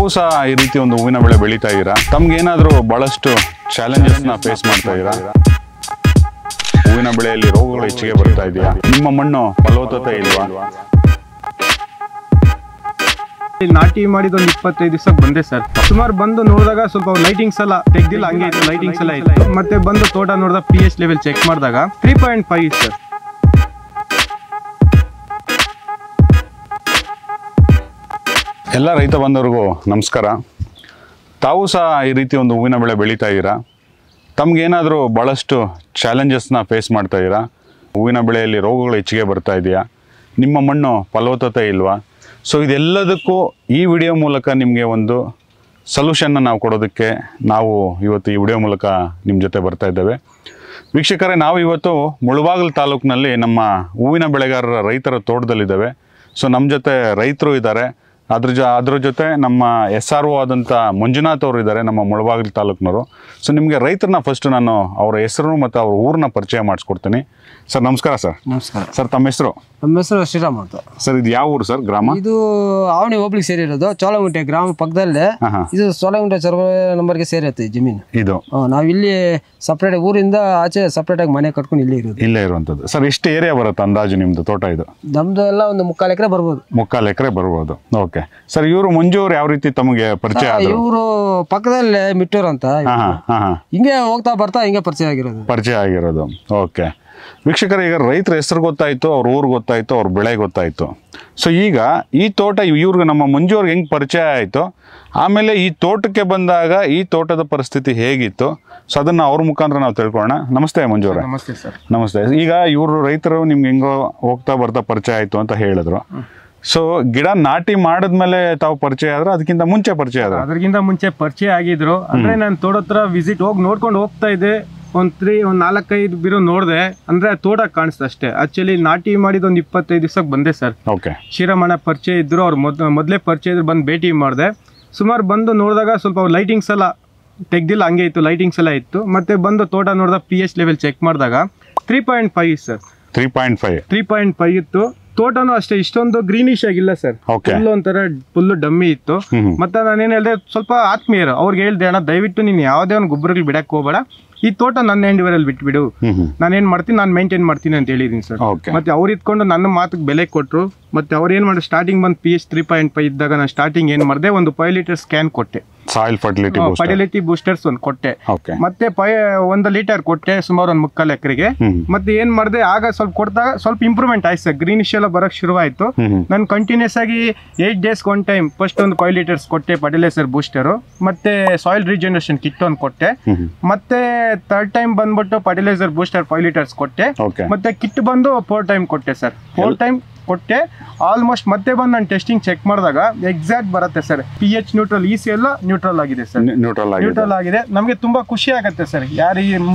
ತಾವು ಸಹ ಈ ರೀತಿ ಒಂದು ಹೂವಿನ ಬೆಳೆ ಬೆಳೀತಾ ಇದ್ದೀರಾ, ತಮ್ಗೇನಾದರೂ ಬಹಳಷ್ಟು ಚಾಲೆಂಜಸ್ನ ಫೇಸ್ ಮಾಡ್ತಾ ಇದ್ದೀರಾ? ಹೂವಿನ ಬೆಳೆಯಲ್ಲಿ ರೋಗಗಳು ಹೆಚ್ಚಿಗೆ ಬರ್ತಾ ಇದೆಯಾ? ನಿಮ್ಮ ಮಣ್ಣು ಫಲವತ್ತತೆ ಇಲ್ವಾ? ನಾಟಿ ಮಾಡಿದ ಒಂದು 25 ದಿವಸಕ್ಕೆ ಬಂದೆ ಸರ್. ಸುಮಾರು ಬಂದು ನೋಡಿದಾಗ ಸ್ವಲ್ಪ ಲೈಟಿಂಗ್ಸ್ ಎಲ್ಲ ತೆಗ್ದಿಲ್ಲ, ಹಂಗೆ ಇತ್ತು, ಲೈಟಿಂಗ್ಸ್ ಎಲ್ಲ ಇತ್ತು. ಮತ್ತೆ ಬಂದು ತೋಟ ನೋಡಿದಾಗ pH ಲೆವೆಲ್ ಚೆಕ್ ಮಾಡಿದಾಗ 3.5 ಸರ್. ಎಲ್ಲ ರೈತ ಬಂದವರಿಗೂ ನಮಸ್ಕಾರ. ತಾವು ಸಹ ಈ ರೀತಿ ಒಂದು ಹೂವಿನ ಬೆಳೆ ಬೆಳೀತಾ ಇದ್ದೀರಾ, ತಮಗೇನಾದರೂ ಭಾಳಷ್ಟು ಚಾಲೆಂಜಸ್ನ ಫೇಸ್ ಮಾಡ್ತಾ ಇದ್ದೀರಾ? ಹೂವಿನ ಬೆಳೆಯಲ್ಲಿ ರೋಗಗಳು ಹೆಚ್ಚಿಗೆ ಬರ್ತಾ ಇದೆಯಾ? ನಿಮ್ಮ ಮಣ್ಣು ಫಲವತ್ತತೆ ಇಲ್ವಾ? ಸೊ ಇದೆಲ್ಲದಕ್ಕೂ ಈ ವಿಡಿಯೋ ಮೂಲಕ ನಿಮಗೆ ಒಂದು ಸೊಲ್ಯೂಷನ್ನ ನಾವು ಕೊಡೋದಕ್ಕೆ ನಾವು ಇವತ್ತು ಈ ವಿಡಿಯೋ ಮೂಲಕ ನಿಮ್ಮ ಜೊತೆ ಬರ್ತಾ ಇದ್ದೇವೆ. ವೀಕ್ಷಕರೇ, ನಾವು ಇವತ್ತು ಮುಳಬಾಗಿಲು ತಾಲೂಕಿನಲ್ಲಿ ನಮ್ಮ ಹೂವಿನ ಬೆಳೆಗಾರರ ರೈತರ ತೋಟದಲ್ಲಿದ್ದೇವೆ. ಸೊ ನಮ್ಮ ಜೊತೆ ರೈತರು ಇದ್ದಾರೆ, ಅದ್ರ ಜೊತೆ ನಮ್ಮ SRO ಆದಂಥ ಮಂಜುನಾಥ್ ಅವರು ಇದ್ದಾರೆ, ನಮ್ಮ ಮುಳಬಾಗಿಲು ತಾಲೂಕಿನವರು. ಸೊ ನಿಮಗೆ ರೈತರನ್ನ ಫಸ್ಟ್ ನಾನು ಅವರ ಹೆಸರು ಮತ್ತು ಅವ್ರ ಊರನ್ನ ಪರಿಚಯ ಮಾಡಿಸ್ಕೊಡ್ತೀನಿ. ಸರ್ ನಮಸ್ಕಾರ. ಸರ್ ನಮಸ್ಕಾರ. ಸರ್ ತಮ್ಮ ಹೆಸರು? ನಮ್ಮ ಹೆಸರು ಶ್ರೀರಾಮ್ ಅಂತ. ಸರ್ ಇದು ಯಾವ ಊರು ಸರ್? ಗ್ರಾಮ ಇದು ಆವಣಿ ಹೋಬ್ಳಿಗೆ ಸೇರಿರೋದು, ಚೋಳಗುಂಟೆ ಗ್ರಾಮ ಪಕ್ಕದಲ್ಲೇ. ಇದು ಚೋಳಗುಂಟೆ ಸರ್ವೆ ನಂಬರ್ಗೆ ಸೇರಿರುತ್ತೆ ಜಮೀನು ಇದು. ನಾವಿಲ್ಲಿ ಸಪ್ರೇಟ್ ಊರಿಂದ ಆಚೆ ಸಪ್ರೇಟ್ ಆಗಿ ಮನೆ ಕಟ್ಕೊಂಡು ಇಲ್ಲೇ ಇರೋದು. ಇಲ್ಲೇ ಇರುವಂಥದ್ದು. ಸರ್ ಎಷ್ಟು ಏರಿಯಾ ಬರುತ್ತೆ ಅಂದಾಜು ನಿಮ್ದು ತೋಟ? ಇದು ನಮ್ದು ಎಲ್ಲ ಒಂದು 3/4 ಎಕರೆ ಬರ್ಬೋದು. 3/4 ಎಕರೆ ಬರ್ಬೋದು. ಓಕೆ ಸರ್, ಇವರು ಮಂಜು ಅವ್ರು ಯಾವ ರೀತಿ ತಮಗೆ ಪರಿಚಯ? ಇವರು ಪಕ್ಕದಲ್ಲೇ ಮಿಟ್ಟೂರು ಅಂತ, ಹಿಂಗೆ ಹೋಗ್ತಾ ಬರ್ತಾ ಹಿಂಗೆ ಪರಿಚಯ ಆಗಿರೋದು. ಓಕೆ ವೀಕ್ಷಕರ, ಈಗ ರೈತರ ಹೆಸರು ಗೊತ್ತಾಯ್ತು, ಅವ್ರ ಊರು ಗೊತ್ತಾಯ್ತು, ಅವ್ರ ಬೆಳೆ ಗೊತ್ತಾಯ್ತು. ಸೊ ಈಗ ಈ ತೋಟ ಇವ್ರಿಗೆ ನಮ್ಮ ಮಂಜು ಅವ್ರಿಗೆ ಹೆಂಗೆ ಪರಿಚಯ ಆಯಿತು, ಆಮೇಲೆ ಈ ತೋಟಕ್ಕೆ ಬಂದಾಗ ಈ ತೋಟದ ಪರಿಸ್ಥಿತಿ ಹೇಗಿತ್ತು, ಸೊ ಅದನ್ನು ಅವ್ರ ಮುಖಾಂತರ ನಾವು ತಿಳ್ಕೊಳ್ಳೋಣ. ನಮಸ್ತೆ ಮಂಜು ಅವರೇ. ನಮಸ್ತೆ ಸರ್. ನಮಸ್ತೆ. ಈಗ ಇವರು ರೈತರು ನಿಮ್ಗೆ ಹೆಂಗೋ ಹೋಗ್ತಾ ಬರ್ತಾ ಪರಿಚಯ ಆಯಿತು ಅಂತ ಹೇಳಿದ್ರು. ಸೊ ಗಿಡ ನಾಟಿ ಮಾಡಿದ್ಮೇಲೆ ತಾವು ಪರಿಚಯ ಆದ್ರೆ ಅದಕ್ಕಿಂತ ಮುಂಚೆ ಪರಿಚಯ ಆದ್ರೆ? ಅದಕ್ಕಿಂತ ಮುಂಚೆ ಪರಿಚಯ ಆಗಿದ್ರು. ಅಂದ್ರೆ ನಾನು ತೋಟ ಹತ್ರ ವಿಸಿಟ್ ನೋಡ್ಕೊಂಡು ಹೋಗ್ತಾ ಇದ್ದೆ. ಒಂದು 4-5 ಬಿರು ನೋಡಿದೆ, ಅಂದ್ರೆ ತೋಟ ಕಾಣಿಸ್ತು ಅಷ್ಟೇ. ಆಕ್ಚುಲಿ ನಾಟಿ ಮಾಡಿದ ಒಂದು 25 ದಿವಸಕ್ಕೆ ಬಂದೆ ಸರ್. ಓಕೆ. ಶ್ರೀರಾಮಣ್ಣ ಪರಿಚಯ ಇದ್ರು, ಅವ್ರು ಮೊದಲೇ ಪರಿಚಯ ಇದ್ರು, ಬಂದು ಭೇಟಿ ಮಾಡಿದೆ. ಸುಮಾರು ಬಂದು ನೋಡಿದಾಗ ಸ್ವಲ್ಪ ಲೈಟಿಂಗ್ಸ್ ಎಲ್ಲ ತೆಗ್ದಿಲ್ಲ, ಹಂಗೆ ಇತ್ತು, ಲೈಟಿಂಗ್ಸ್ ಎಲ್ಲ ಇತ್ತು. ಮತ್ತೆ ಬಂದು ತೋಟ ನೋಡಿದಾಗ pH ಲೆವೆಲ್ ಚೆಕ್ ಮಾಡಿದಾಗ 3.5 ಸರ್. 3.5 ಇತ್ತು. ತೋಟನು ಅಷ್ಟೇ ಇಷ್ಟೊಂದು ಗ್ರೀನಿಶ್ ಆಗಿಲ್ಲ ಸರ್, ಫುಲ್ ಒಂಥರ ಫುಲ್ ಡಮ್ಮಿ ಇತ್ತು. ಮತ್ತೆ ನಾನೇನ್ ಹೇಳ್ದೆ, ಸ್ವಲ್ಪ ಆತ್ಮೀಯರು ಅವ್ರಿಗೆ ಹೇಳ್ದೆ, ಅಣ್ಣ ದಯವಿಟ್ಟು ನೀನ್ ಯಾವ್ದೇ ಒಂದು ಗೊಬ್ಬರಗಳು ಬಿಡಕ್ ಹೋಗ್ಬೇಡ, ಈ ತೋಟ ನನ್ನ ಹ್ಯಾಂಡಿವರಲ್ಲಿ ಬಿಟ್ಬಿಡು, ನಾನೇನ್ ಮಾಡ್ತೀನಿ, ನಾನು ಮೇಂಟೈನ್ ಮಾಡ್ತೀನಿ ಅಂತ ಹೇಳಿದೀನಿ ಸರ್. ಮತ್ತೆ ಅವ್ರು ಇದ್ಕೊಂಡು ನನ್ನ ಮಾತಿಗೆ ಬೆಲೆ ಕೊಟ್ಟರು. ಮತ್ತೆ ಅವ್ರು ಏನ್ ಮಾಡಿ, ಸ್ಟಾರ್ಟಿಂಗ್ ಬಂದು pH 3.5 ಇದ್ದಾಗ ನಾನು ಸ್ಟಾರ್ಟಿಂಗ್ ಏನ್ ಮಾಡಿದೆ, ಒಂದು 5 ಲೀಟರ್ ಸ್ಕ್ಯಾನ್ ಕೊಟ್ಟೆ, ಸಾಯಿಲ್ ಫರ್ಟಿಲಿಟಿ ಬೂಸ್ಟರ್ಸ್ ಒಂದು ಕೊಟ್ಟೆ. ಮತ್ತೆ 1 ಲೀಟರ್ ಕೊಟ್ಟೆ, ಸುಮಾರು ಒಂದು 3/4 ಎಕರೆಗೆ. ಮತ್ತೆ ಏನ್ ಮಾಡಿದೆ, ಆಗ ಸ್ವಲ್ಪ ಕೊಡ್ದಾಗ ಸ್ವಲ್ಪ ಇಂಪ್ರೂವ್ಮೆಂಟ್ ಆಯ್ತು ಸರ್, ಗ್ರೀನಿಶ್ ಎಲ್ಲ ಬರಕ್ ಶುರುವಾಯ್ತು. ನಾನು ಕಂಟಿನ್ಯೂಸ್ ಆಗಿ 8 ಡೇಸ್ ಒನ್ ಟೈಮ್ ಫಸ್ಟ್ ಒಂದು 5 ಲೀಟರ್ಸ್ ಕೊಟ್ಟೆ ಫರ್ಟಿಲೈಸರ್ ಬೂಸ್ಟರ್, ಮತ್ತೆ ಸಾಯಿಲ್ ರೀಜನರೇಷನ್ ಕಿಟ್ ಒಂದು ಕೊಟ್ಟೆ. ಮತ್ತೆ 3rd ಟೈಮ್ ಬಂದ್ಬಿಟ್ಟು ಫರ್ಟಿಲೈಸರ್ ಬೂಸ್ಟರ್ 5 ಲೀಟರ್ಸ್ ಕೊಟ್ಟೆ. ಮತ್ತೆ ಕಿಟ್ ಬಂದು 4 ಟೈಮ್ ಕೊಟ್ಟೆ ಸರ್. 4 ಟೈಮ್ ಕೊಟ್ಟೆ ಆಲ್ಮೋಸ್ಟ್. ಮತ್ತೆ ಬಂದು ನಾನು ಟೆಸ್ಟಿಂಗ್ ಚೆಕ್ ಮಾಡಿದಾಗ ಎಕ್ಸಾಕ್ಟ್ ಬರುತ್ತೆ ಸರ್, pH ನ್ಯೂಟ್ರಲ್, EC ಎಲ್ಲ ನ್ಯೂಟ್ರಲ್ ಆಗಿದೆ ಸರ್, ನ್ಯೂಟ್ರಲ್ ಆಗಿದೆ. ನಮಗೆ ತುಂಬಾ ಖುಷಿ ಆಗುತ್ತೆ ಸರ್.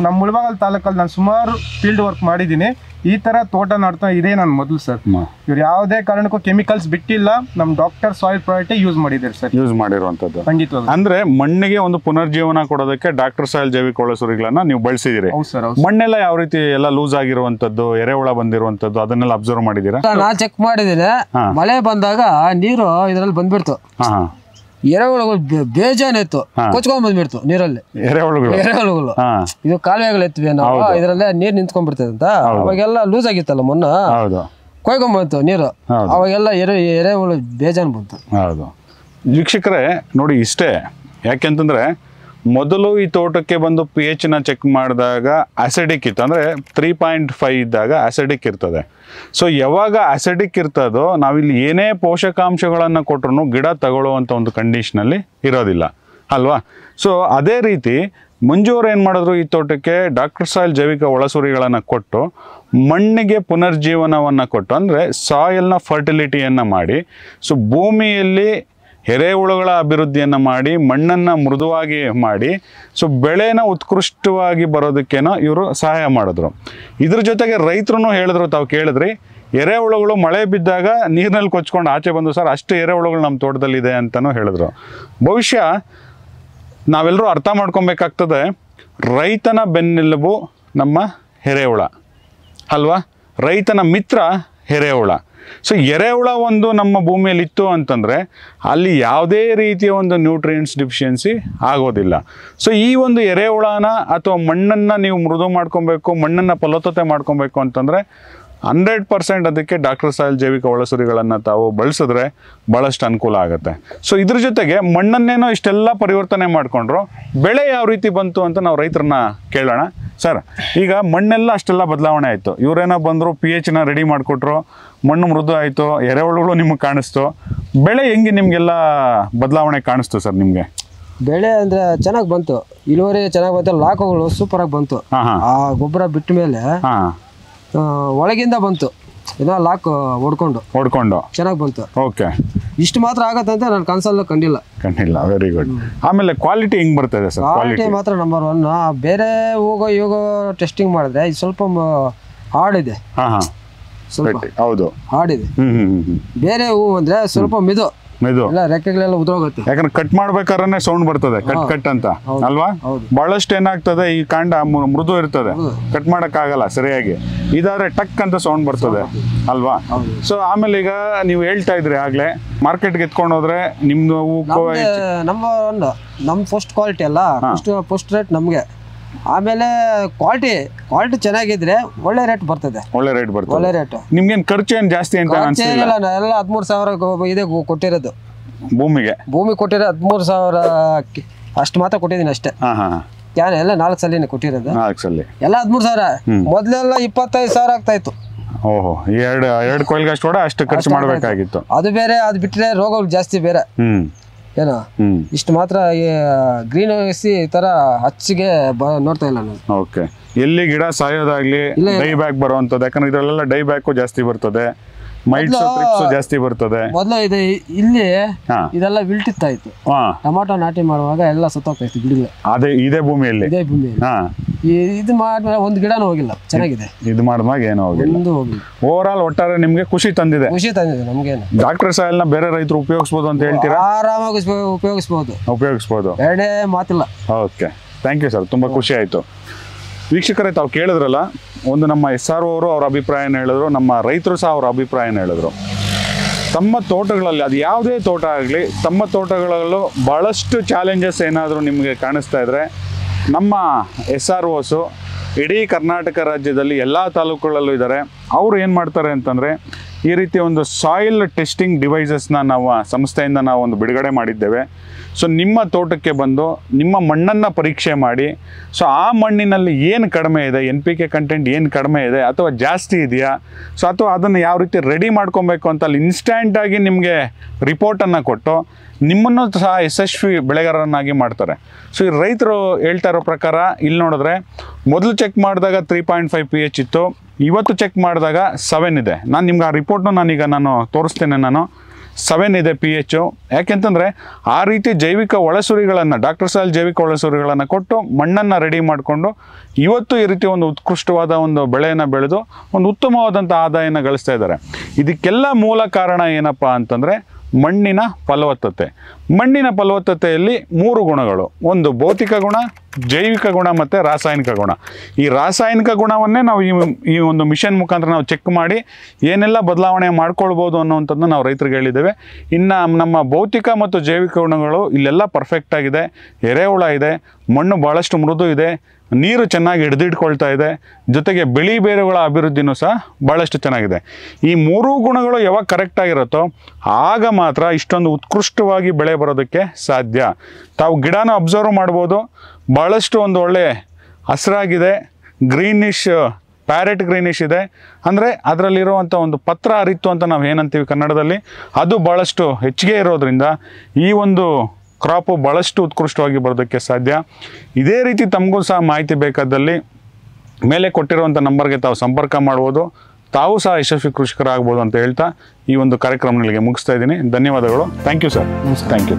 ನಮ್ಮ ಮುಳಬಾಗಿಲು ತಾಲೂಕಲ್ಲಿ ನಾನು ಸುಮಾರು ಫೀಲ್ಡ್ ವರ್ಕ್ ಮಾಡಿದ್ದೀನಿ, ಈ ತರ ತೋಟ ನಾಡ್ತಾ ಇದೇ ನಾನು ಮೊದಲು ಸರ್. ಇವ್ರು ಯಾವುದೇ ಕಾರಣಕ್ಕೂ ಕೆಮಿಕಲ್ಸ್ ಬಿಟ್ಟಿಲ್ಲ, ನಮ್ಮ ಡಾಕ್ಟರ್ ಸಾಯಿಲ್ ಪ್ರಾಡಕ್ಟ್ ಯೂಸ್ ಮಾಡಿದ್ದಾರೆ ಸರ್, ಯೂಸ್ ಮಾಡಿರುವಂತದ್ದು. ಖಂಡಿತ ಅಂದ್ರೆ ಮಣ್ಣಿಗೆ ಒಂದು ಪುನರ್ಜೀವನ ಕೊಡೋದಕ್ಕೆ ಡಾಕ್ಟರ್ ಸಾಯಿಲ್ ಜೈವಿಕ ಒಳಸುರಿಗಳನ್ನ ನೀವು ಬಳಸಿದಿರಿ. ಮಣ್ಣೆಲ್ಲ ಯಾವ ರೀತಿ ಎಲ್ಲ ಲೂಸ್ ಆಗಿರುವಂತದ್ದು, ಎರೆಹುಳ ಬಂದಿರುವಂತದ್ದು, ಅದನ್ನೆಲ್ಲ ಅಬ್ಸರ್ವ್ ಮಾಡಿದೀರಾ? ನಾನ್ ಚೆಕ್ ಮಾಡಿದ್ದೀನಿ, ಮಳೆ ಬಂದಾಗ ನೀರು ಇದ್ರಲ್ಲಿ ಬಂದ್ಬಿಡ್ತು, ಎರೆಹುಳುಗಳು ಬೇಜಾನಿತ್ತು, ಕೊಚ್ಕೊಂಡ್ ಬಂದ್ಬಿಡ್ತು ನೀರಲ್ಲಿ ಎರೆಹುಳುಗಳು. ಇದು ಕಾಲುವೆಗಳು ಎತ್ತಿವೆ ನಾವು, ಇದ್ರಲ್ಲೇ ನೀರ್ ನಿಂತ್ಕೊಂಡ್ಬಿಡ್ತದೆ ಅಂತ. ಅವಾಗೆಲ್ಲ ಲೂಸ್ ಆಗಿತ್ತಲ್ಲ ಮಣ್ಣು, ಕೊಯ್ಕೊಂಡ್ಬಂತು ನೀರು, ಅವಾಗೆಲ್ಲ ಎರೆಹುಳು ಬೇಜಾನ್ ಬಂತು. ಹೌದು ವೀಕ್ಷಕರೇ, ನೋಡಿ ಇಷ್ಟೇ. ಯಾಕೆಂತಂದ್ರೆ ಮೊದಲು ಈ ತೋಟಕ್ಕೆ ಬಂದು pH ನ ಚೆಕ್ ಮಾಡಿದಾಗ ಅಸಿಡಿಕ್ ಇತ್ತು, ಅಂದರೆ 3.5 ಇದ್ದಾಗ ಅಸಿಡಿಕ್ ಇರ್ತದೆ. ಸೊ ಯಾವಾಗ ಅಸಿಡಿಕ್ ಇರ್ತದೋ ನಾವಿಲ್ಲಿ ಏನೇ ಪೋಷಕಾಂಶಗಳನ್ನು ಕೊಟ್ಟರು ಗಿಡ ತಗೊಳ್ಳುವಂಥ ಒಂದು ಕಂಡೀಷನಲ್ಲಿ ಇರೋದಿಲ್ಲ ಅಲ್ವಾ? ಸೊ ಅದೇ ರೀತಿ ಮಂಜು ಅವ್ರು ಏನು ಮಾಡಿದ್ರು, ಈ ತೋಟಕ್ಕೆ ಡಾಕ್ಟರ್ ಸಾಯಿಲ್ ಜೈವಿಕ ಒಳಸುರಿಗಳನ್ನು ಕೊಟ್ಟು ಮಣ್ಣಿಗೆ ಪುನರ್ಜೀವನವನ್ನು ಕೊಟ್ಟು, ಅಂದರೆ ಸಾಯಿಲ್ನ ಫರ್ಟಿಲಿಟಿಯನ್ನು ಮಾಡಿ, ಸೊ ಭೂಮಿಯಲ್ಲಿ ಎರೆಹುಳುಗಳ ಅಭಿವೃದ್ಧಿಯನ್ನು ಮಾಡಿ, ಮಣ್ಣನ್ನು ಮೃದುವಾಗಿ ಮಾಡಿ, ಸೊ ಬೆಳೆನ ಉತ್ಕೃಷ್ಟವಾಗಿ ಬರೋದಕ್ಕೇನೋ ಇವರು ಸಹಾಯ ಮಾಡಿದ್ರು. ಇದ್ರ ಜೊತೆಗೆ ರೈತರು ಹೇಳಿದ್ರು, ತಾವು ಕೇಳಿದ್ರಿ, ಎರೆಹುಳುಗಳು ಮಳೆ ಬಿದ್ದಾಗ ನೀರಿನಲ್ಲಿ ಕೊಚ್ಕೊಂಡು ಆಚೆ ಬಂದು ಸರ್, ಅಷ್ಟು ಎರೆಹುಳುಗಳು ನಮ್ಮ ತೋಟದಲ್ಲಿದೆ ಅಂತಲೂ ಹೇಳಿದ್ರು. ಬಹುಶಃ ನಾವೆಲ್ಲರೂ ಅರ್ಥ ಮಾಡ್ಕೊಬೇಕಾಗ್ತದೆ, ರೈತನ ಬೆನ್ನೆಲುಬು ನಮ್ಮ ಎರೆಹುಳ ಅಲ್ವಾ? ರೈತನ ಮಿತ್ರ ಎರೆಹುಳ. ಸೊ ಎರೆಹುಳ ಒಂದು ನಮ್ಮ ಭೂಮಿಯಲ್ಲಿ ಇತ್ತು ಅಂತಂದರೆ ಅಲ್ಲಿ ಯಾವುದೇ ರೀತಿಯ ಒಂದು ನ್ಯೂಟ್ರಿಯೆಂಟ್ಸ್ ಡಿಫಿಷಿಯನ್ಸಿ ಆಗೋದಿಲ್ಲ. ಸೊ ಈ ಒಂದು ಎರೆಹುಳನ ಅಥವಾ ಮಣ್ಣನ್ನು ನೀವು ಮೃದು ಮಾಡ್ಕೊಬೇಕು, ಮಣ್ಣನ್ನು ಫಲವತ್ತತೆ ಮಾಡ್ಕೊಬೇಕು ಅಂತಂದರೆ 100% ಅದಕ್ಕೆ ಡಾಕ್ಟರ್ ಸಾಯಿಲ್ ಜೈವಿಕ ಒಳಸುರಿಗಳನ್ನು ತಾವು ಬಳಸಿದ್ರೆ ಭಾಳಷ್ಟು ಅನುಕೂಲ ಆಗುತ್ತೆ. ಸೊ ಇದ್ರ ಜೊತೆಗೆ ಮಣ್ಣನ್ನೇನೋ ಇಷ್ಟೆಲ್ಲ ಪರಿವರ್ತನೆ ಮಾಡಿಕೊಂಡ್ರು, ಬೆಳೆ ಯಾವ ರೀತಿ ಬಂತು ಅಂತ ನಾವು ರೈತರನ್ನ ಕೇಳೋಣ. ಸರ್, ಈಗ ಮಣ್ಣೆಲ್ಲ ಅಷ್ಟೆಲ್ಲ ಬದಲಾವಣೆ ಆಯಿತು, ಇವರೇನೋ ಬಂದರು pH-ನ ರೆಡಿ ಮಾಡಿಕೊಟ್ರು, ಮಣ್ಣು ಮೃದು ಆಯಿತು, ಎರೆಹುಳುಗಳು ನಿಮಗೆ ಕಾಣಿಸ್ತು, ಬೆಳೆ ಹೆಂಗೆ ನಿಮಗೆಲ್ಲ ಬದಲಾವಣೆ ಕಾಣಿಸ್ತು ಸರ್ ನಿಮಗೆ? ಬೆಳೆ ಅಂದರೆ ಚೆನ್ನಾಗಿ ಬಂತು, ಇಳುವರಿ ಚೆನ್ನಾಗಿ ಬಂತು, ಲಾಕಗಳು ಸೂಪರಾಗಿ ಬಂತು. ಆ ಗೊಬ್ಬರ ಬಿಟ್ಟ ಮೇಲೆ ಒಳಗಿಂದ ಬಂತು, ಏನೋ ಲಾಕ್ ಹೊಡ್ಕೊಂಡು ಚೆನ್ನಾಗಿ ಬಂತು. ಓಕೆ, ಇಷ್ಟು ಮಾತ್ರ ಆಗತ್ತೆ ಅಂತ ನಾನು ಕನ್ಸಲ್ಲೂ ಕಂಡಿಲ್ಲ. Very good. ಆಮೇಲೆ ಕ್ವಾಲಿಟಿ ಹೆಂಗ್ ಬರ್ತದೆ ಸರ್? ಕ್ವಾಲಿಟಿ ಮಾತ್ರ ನಂಬರ್ 1. ಬೇರೆ ಇವಾಗ ಟೆಸ್ಟಿಂಗ್ ಮಾಡಿದ್ರೆ ಇದು ಸ್ವಲ್ಪ ಹಾರ್ಡ್ ಇದೆ, ಸ್ವಲ್ಪ ಹೌದು ಹಾರ್ಡ್ ಇದೆ. ಬೇರೆ ಹೂವು ಅಂದ್ರೆ ಸ್ವಲ್ಪ ಮೆದು ಎಲ್ಲ ರೆಕ್ಕೆಗಳೆಲ್ಲ ಉದುರೋಗುತ್ತೆ. ಯಾಕಂದ್ರೆ ಕಟ್ ಮಾಡ್ಬೇಕಾದ್ರೆ ಸೌಂಡ್ ಬರ್ತದೆ, ಕಟ್ ಅಂತ ಅಲ್ವಾ? ಬಹಳಷ್ಟು ಏನಾಗ್ತದೆ, ಈ ಕಾಂಡ ಮೃದು ಇರ್ತದೆ, ಕಟ್ ಮಾಡಕ್ ಆಗಲ್ಲ ಸರಿಯಾಗಿ. ಇದಾದ್ರೆ ಟಕ್ ಅಂತ ಸೌಂಡ್ ಬರ್ತದೆ ಅಲ್ವಾ? ಸೊ ಆಮೇಲೆ ಈಗ ನೀವು ಹೇಳ್ತಾ ಇದ್ರಿ ಆಗ್ಲೇ, ಮಾರ್ಕೆಟ್ಗೆ ಎತ್ಕೊಂಡು ಹೋದ್ರೆ ನಿಮ್ದು ನಮ್ಮ ಫಸ್ಟ್ ಕ್ವಾಲಿಟಿ ಅಲ್ಲ, ಫಸ್ಟ್ ರೇಟ್ ನಮ್ಗೆ. ಆಮೇಲೆ ಕ್ವಾಲಿಟಿ ಚೆನ್ನಾಗಿದ್ರೆ ಒಳ್ಳೆ ರೇಟ್ ಬರ್ತದೆ. ಒಳ್ಳೆ ರೇಟ್ ನಿಮ್ಗೇನು ಖರ್ಚು ಏನು ಜಾಸ್ತಿ ಅಂತ ಎಲ್ಲ 13,000 ಇದೆ ಕೊಟ್ಟಿರೋದು. ಭೂಮಿ ಕೊಟ್ಟಿರೋ 13,000 ಅಷ್ಟು ಮಾತ್ರ ಕೊಟ್ಟಿದ್ದೀನಿ ಅಷ್ಟೇ. ಕ್ಯಾನ್ ಎಲ್ಲ 4 ಸಲ ಕೊಟ್ಟಿರೋದು, ಎಲ್ಲ 13,000. ಮೊದ್ಲೆಲ್ಲ 25,000 ಆಗ್ತಾ ಇತ್ತು. ಓಹೋ, ಎರಡು ಕೊಯ್ಲಿಗೆ ಅಷ್ಟು ಖರ್ಚು ಮಾಡಬೇಕಾಗಿತ್ತು. ಅದು ಬೇರೆ, ಅದು ಬಿಟ್ಟರೆ ರೋಗಗಳು ಜಾಸ್ತಿ ಬೇರೆ. ಏನೋ ಇಷ್ಟು ಮಾತ್ರ ಗ್ರೀನ್ ಈ ತರ ಹಚ್ಚಿಗೆ ನೋಡ್ತಾ ಇಲ್ಲ ನಾನು. ಓಕೆ, ಎಲ್ಲಿ ಗಿಡ ಸಾಯೋದಾಗ್ಲಿ ಡೈ ಬ್ಯಾಕ್ ಬರುವಂತದ್ದು, ಯಾಕಂದ್ರೆ ಇದರಲ್ಲೆಲ್ಲ ಡೈ ಬ್ಯಾಕ್ ಜಾಸ್ತಿ ಬರ್ತದೆ, ಮೈಟ್ಸ್ ಟ್ರಿಪ್ಸ್ ಜಾಸ್ತಿ ಬರ್ತದೆ. ಮೊದಲು ಇದೆ ಇಲ್ಲಿ ಇದೆಲ್ಲ ವಿಲ್ಟಿತ್ತಾ ಇತ್ತು, ಟೊಮಾಟೊ ನಾಟಿ ಮಾಡುವಾಗ ಎಲ್ಲ ಸುತ್ತೋಗ್ತಾ ಇತ್ತು ಗಿಡಗಳು. ಇದೇ ಭೂಮಿಯಲ್ಲಿ ಇದು ಮಾಡಿದ್ರೆ ಒಂದು ಗಿಡನೂ ಹೋಗಿಲ್ಲ, ಚೆನ್ನಾಗಿದೆ. ಇದು ಮಾಡಿದಾಗ ಏನೋ ಹೋಗಿಲ್ಲ. ಓವರ್ ಆಲ್ ಒಟ್ಟಾರೆ ನಿಮ್ಗೆ ಖುಷಿ ತಂದಿದೆ ನಮ್ಗೇನು. ಡಾಕ್ಟರ್ ಸಾಯಿಲ್ ನ ಬೇರೆ ರೈತರು ಉಪಯೋಗಿಸಬಹುದು ಅಂತ ಹೇಳ್ತೀರಾ? ಆರಾಮಾಗಿ ಉಪಯೋಗಿಸಬಹುದು, ಎರಡೇ ಮಾತಿಲ್ಲ. ಓಕೆ, ಥ್ಯಾಂಕ್ ಯು ಸರ್, ತುಂಬಾ ಖುಷಿ ಆಯ್ತು. ವೀಕ್ಷಕರೇ, ತಾವು ಕೇಳಿದ್ರಲ್ಲ, ಒಂದು ನಮ್ಮ SRO ಅವರು ಅವ್ರ ಅಭಿಪ್ರಾಯನ ಹೇಳಿದ್ರು, ನಮ್ಮ ರೈತರು ಸಹ ಅವ್ರ ಅಭಿಪ್ರಾಯನ ಹೇಳಿದ್ರು. ತಮ್ಮ ತೋಟಗಳಲ್ಲಿ, ಅದು ಯಾವುದೇ ತೋಟ ಆಗಲಿ, ತಮ್ಮ ತೋಟಗಳಲ್ಲೂ ಭಾಳಷ್ಟು ಚಾಲೆಂಜಸ್ ಏನಾದರೂ ನಿಮಗೆ ಕಾಣಿಸ್ತಾ ಇದ್ರೆ, ನಮ್ಮ SROs ಇಡೀ ಕರ್ನಾಟಕ ರಾಜ್ಯದಲ್ಲಿ ಎಲ್ಲ ತಾಲೂಕುಗಳಲ್ಲೂ ಇದ್ದಾರೆ. ಅವರು ಏನು ಮಾಡ್ತಾರೆ ಅಂತಂದರೆ, ಈ ರೀತಿ ಒಂದು ಸಾಯಿಲ್ ಟೆಸ್ಟಿಂಗ್ ಡಿವೈಸಸ್ನ ನಾವು ಸಂಸ್ಥೆಯಿಂದ ನಾವು ಒಂದು ಬಿಡುಗಡೆ ಮಾಡಿದ್ದೇವೆ. ಸೊ ನಿಮ್ಮ ತೋಟಕ್ಕೆ ಬಂದು ನಿಮ್ಮ ಮಣ್ಣನ್ನು ಪರೀಕ್ಷೆ ಮಾಡಿ, ಸೊ ಆ ಮಣ್ಣಿನಲ್ಲಿ ಏನು ಕಡಿಮೆ ಇದೆ, NPK ಕಂಟೆಂಟ್ ಏನು ಕಡಿಮೆ ಇದೆ ಅಥವಾ ಜಾಸ್ತಿ ಇದೆಯಾ, ಸೊ ಅಥವಾ ಅದನ್ನು ಯಾವ ರೀತಿ ರೆಡಿ ಮಾಡ್ಕೊಬೇಕು ಅಂತ ಅಲ್ಲಿ ಇನ್ಸ್ಟ್ಯಾಂಟಾಗಿ ನಿಮಗೆ ರಿಪೋರ್ಟನ್ನು ಕೊಟ್ಟು ನಿಮ್ಮನ್ನು ಸಹ ಯಶಸ್ವಿ ಬೆಳೆಗಾರರನ್ನಾಗಿ ಮಾಡ್ತಾರೆ. ಸೊ ಈ ರೈತರು ಹೇಳ್ತಾ ಇರೋ ಪ್ರಕಾರ ಇಲ್ಲಿ ನೋಡಿದ್ರೆ, ಮೊದಲು ಚೆಕ್ ಮಾಡಿದಾಗ 3.5 pH ಇತ್ತು, ಇವತ್ತು ಚೆಕ್ ಮಾಡಿದಾಗ 7 ಇದೆ. ನಾನು ನಿಮ್ಗೆ ಆ ರಿಪೋರ್ಟ್ನ ನಾನು ತೋರಿಸ್ತೇನೆ. 7 ಇದೆ pH. ಯಾಕೆಂತಂದರೆ ಆ ರೀತಿ ಜೈವಿಕ ಒಳಸುರಿಗಳನ್ನು, ಡಾಕ್ಟರ್ ಸಾಯಿಲ್ ಜೈವಿಕ ಒಳಸುರಿಗಳನ್ನು ಕೊಟ್ಟು ಮಣ್ಣನ್ನು ರೆಡಿ ಮಾಡಿಕೊಂಡು ಇವತ್ತು ಈ ರೀತಿ ಒಂದು ಉತ್ಕೃಷ್ಟವಾದ ಒಂದು ಬೆಳೆಯನ್ನು ಬೆಳೆದು ಒಂದು ಉತ್ತಮವಾದಂಥ ಆದಾಯನ ಗಳಿಸ್ತಾ ಇದ್ದಾರೆ. ಇದಕ್ಕೆಲ್ಲ ಮೂಲ ಕಾರಣ ಏನಪ್ಪ ಅಂತಂದರೆ ಮಣ್ಣಿನ ಫಲವತ್ತತೆ. ಮಣ್ಣಿನ ಫಲವತ್ತತೆಯಲ್ಲಿ 3 ಗುಣಗಳು, ಒಂದು ಭೌತಿಕ ಗುಣ, ಜೈವಿಕ ಗುಣ ಮತ್ತು ರಾಸಾಯನಿಕ ಗುಣ. ಈ ರಾಸಾಯನಿಕ ಗುಣವನ್ನೇ ನಾವು ಈ ಒಂದು ಮಿಷನ್ ಮುಖಾಂತರ ನಾವು ಚೆಕ್ ಮಾಡಿ ಏನೆಲ್ಲ ಬದಲಾವಣೆ ಮಾಡ್ಕೊಳ್ಬೋದು ಅನ್ನೋವಂಥದ್ದನ್ನ ನಾವು ರೈತರಿಗೆ ಹೇಳಿದ್ದೇವೆ. ಇನ್ನು ನಮ್ಮ ಭೌತಿಕ ಮತ್ತು ಜೈವಿಕ ಗುಣಗಳು ಇಲ್ಲೆಲ್ಲ ಪರ್ಫೆಕ್ಟ್ ಆಗಿದೆ. ಎರೆಹುಳ ಇದೆ, ಮಣ್ಣು ಭಾಳಷ್ಟು ಮೃದು ಇದೆ, ನೀರು ಚೆನ್ನಾಗಿ ಹಿಡಿದಿಟ್ಕೊಳ್ತಾ ಇದೆ, ಜೊತೆಗೆ ಬೆಳೆ ಬೇರುಗಳ ಅಭಿವೃದ್ಧಿನೂ ಸಹ ಭಾಳಷ್ಟು ಚೆನ್ನಾಗಿದೆ. ಈ 3 ಗುಣಗಳು ಯಾವಾಗ ಕರೆಕ್ಟಾಗಿರುತ್ತೋ ಆಗ ಮಾತ್ರ ಇಷ್ಟೊಂದು ಉತ್ಕೃಷ್ಟವಾಗಿ ಬೆಳೆ ಬರೋದಕ್ಕೆ ಸಾಧ್ಯ. ತಾವು ಗಿಡನ ಅಬ್ಸರ್ವ್ ಮಾಡ್ಬೋದು, ಭಾಳಷ್ಟು ಒಂದು ಒಳ್ಳೆ ಹಸಿರಾಗಿದೆ, ಗ್ರೀನಿಶ್, ಪ್ಯಾರೆಟ್ ಗ್ರೀನಿಶ್ ಇದೆ. ಅಂದರೆ ಅದರಲ್ಲಿರುವಂಥ ಒಂದು ಪತ್ರ ಹರಿತ್ತು ಅಂತ ನಾವು ಏನಂತೀವಿ ಕನ್ನಡದಲ್ಲಿ, ಅದು ಭಾಳಷ್ಟು ಹೆಚ್ಚಿಗೆ ಇರೋದ್ರಿಂದ ಈ ಒಂದು ಕ್ರಾಪು ಭಾಳಷ್ಟು ಉತ್ಕೃಷ್ಟವಾಗಿ ಬರೋದಕ್ಕೆ ಸಾಧ್ಯ. ಇದೇ ರೀತಿ ತಮಗೂ ಸಹ ಮಾಹಿತಿ ಬೇಕಾದಲ್ಲಿ ಮೇಲೆ ಕೊಟ್ಟಿರುವಂಥ ನಂಬರ್ಗೆ ತಾವು ಸಂಪರ್ಕ ಮಾಡ್ಬೋದು. ತಾವು ಸಹ ಯಶಸ್ವಿ ಕೃಷಿಕರಾಗ್ಬೋದು ಅಂತ ಹೇಳ್ತಾ ಈ ಒಂದು ಕಾರ್ಯಕ್ರಮಗಳಿಗೆ ಮುಗಿಸ್ತಾ ಇದ್ದೀನಿ. ಧನ್ಯವಾದಗಳು. Thank you sir. Thank you.